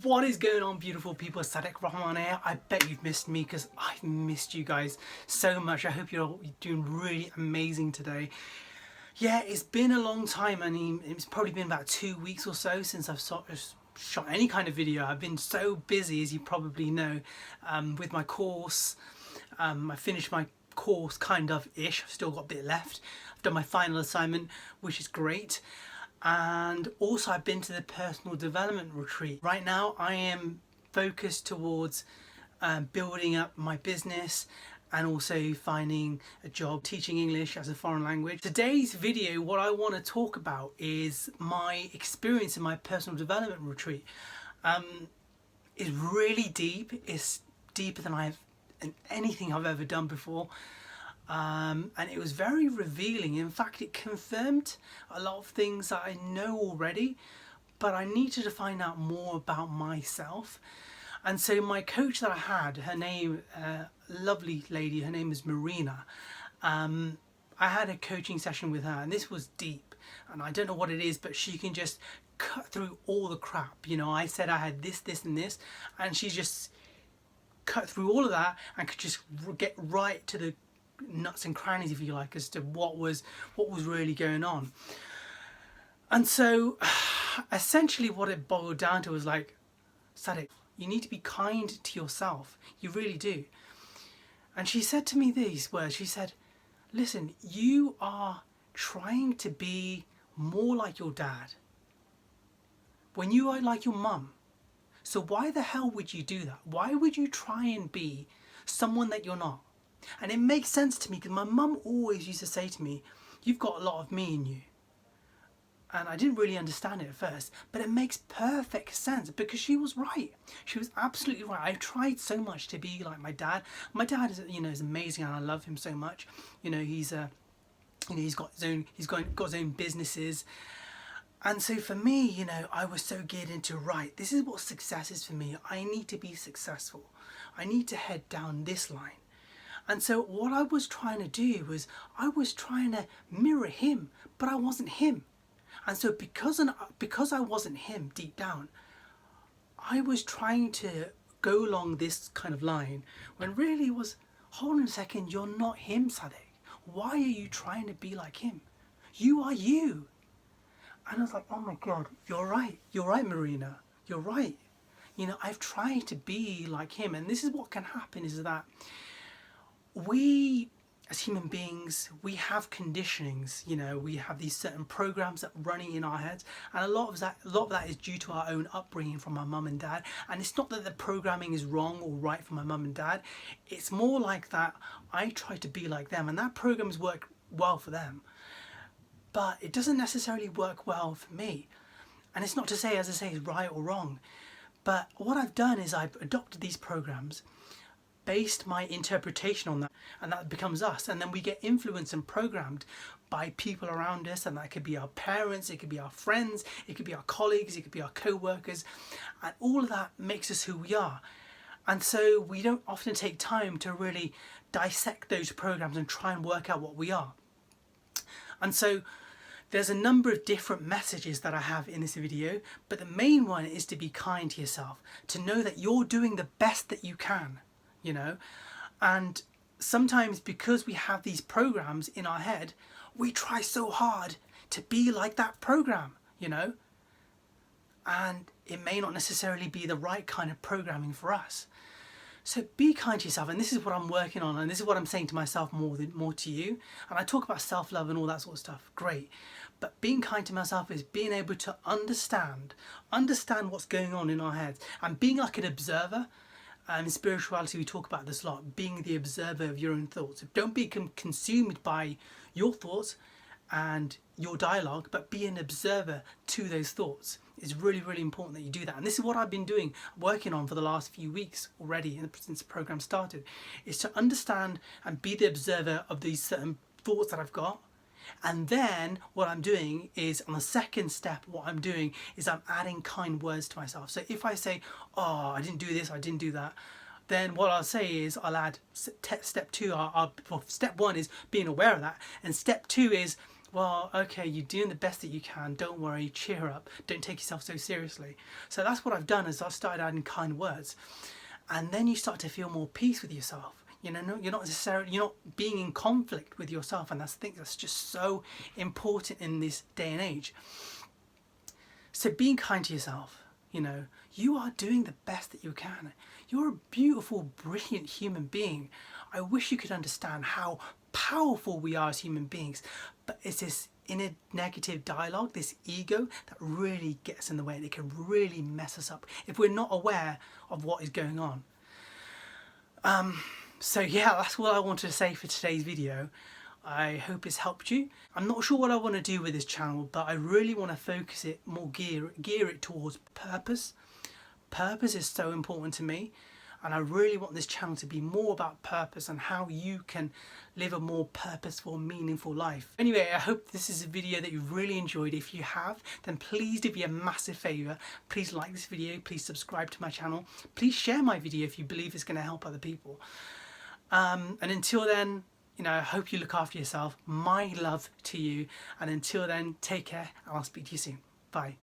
What is going on, beautiful people? Sadek Rahman here. I bet you've missed me because I've missed you guys so much. I hope you're all doing really amazing today. Yeah, it's been a long time. I mean, it's probably been about 2 weeks or so since I've shot any kind of video. I've been so busy, as you probably know, with my course. I finished my course kind of ish. I've still got a bit left. I've done my final assignment, which is great. And also I've been to the personal development retreat. Right now I am focused towards building up my business and also finding a job teaching English as a foreign language. Today's video, what I want to talk about is my experience in my personal development retreat. It's really deep. It's deeper than anything I've ever done before. And it was very revealing. In fact, it confirmed a lot of things that I know already, but I needed to find out more about myself. And so my coach that I had, her name, lovely lady, her name is Marina. I had a coaching session with her, and this was deep, and I don't know what it is, but she can just cut through all the crap. You know, I said I had this, this and this, and she just cut through all of that and could just get right to the nuts and crannies, if you like, as to what was really going on. And so essentially what it boiled down to was like, Sadek, you need to be kind to yourself. You really do. And she said to me these words. She said, listen, you are trying to be more like your dad when you are like your mum. So why the hell would you do that? Why would you try and be someone that you're not? And it makes sense to me because my mum always used to say to me, you've got a lot of me in you. And I didn't really understand it at first, but it makes perfect sense because she was right. She was absolutely right. I tried so much to be like my dad. My dad is, is amazing, and I love him so much. He's got his own businesses. And so for me, I was so geared into, right, this is what success is for me. I need to be successful. I need to head down this line. And so what I was trying to do was I was trying to mirror him, but I wasn't him. And so because I wasn't him deep down, I was trying to go along this kind of line when really it was, hold on a second, you're not him, Sadek. Why are you trying to be like him? You are you. And I was like, oh my God, you're right, Marina, you're right. I've tried to be like him, and this is what can happen is that we as human beings, we have conditionings, we have these certain programs that are running in our heads, and a lot of that is due to our own upbringing from our mum and dad. And it's not that the programming is wrong or right for my mum and dad, it's more like that I try to be like them, and that program's worked well for them, but it doesn't necessarily work well for me. And it's not to say, as I say, it's right or wrong, but what I've done is I've adopted these programs, based my interpretation on that, and that becomes us, and then we get influenced and programmed by people around us, and that could be our parents, it could be our friends, it could be our colleagues, it could be our co-workers, and all of that makes us who we are. And so we don't often take time to really dissect those programs and try and work out what we are. And so there's a number of different messages that I have in this video, but the main one is to be kind to yourself, to know that you're doing the best that you can. And sometimes because we have these programs in our head, we try so hard to be like that program, and it may not necessarily be the right kind of programming for us. So be kind to yourself, and this is what I'm working on, and this is what I'm saying to myself more to you. And I talk about self-love and all that sort of stuff, great. But being kind to myself is being able to understand what's going on in our heads, and being like an observer. In spirituality, we talk about this a lot, being the observer of your own thoughts. Don't be consumed by your thoughts and your dialogue, but be an observer to those thoughts. It's really, really important that you do that. And this is what I've been working on for the last few weeks already, since the program started, is to understand and be the observer of these certain thoughts that I've got. And then what I'm doing is, on the second step, what I'm doing is I'm adding kind words to myself. So if I say, oh, I didn't do this, I didn't do that, then what I'll say is I'll add step two. Step one is being aware of that, and step two is, well, okay, you're doing the best that you can, don't worry, cheer up, don't take yourself so seriously. So that's what I've done, is I've started adding kind words. And then you start to feel more peace with yourself. You know, you're not being in conflict with yourself, and that's the thing that's just so important in this day and age. So being kind to yourself, you know, you are doing the best that you can. You're a beautiful, brilliant human being. I wish you could understand how powerful we are as human beings, but it's this inner negative dialogue, this ego, that really gets in the way. It can really mess us up if we're not aware of what is going on. So yeah, that's what I wanted to say for today's video. I hope it's helped you. I'm not sure what I want to do with this channel, but I really want to focus it more, gear it towards purpose. Purpose is so important to me, and I really want this channel to be more about purpose and how you can live a more purposeful, meaningful life. Anyway, I hope this is a video that you've really enjoyed. If you have, then please do me a massive favour. Please like this video, please subscribe to my channel, please share my video if you believe it's going to help other people. And until then, you know, I hope you look after yourself. My love to you, and until then, take care, and I'll speak to you soon. Bye.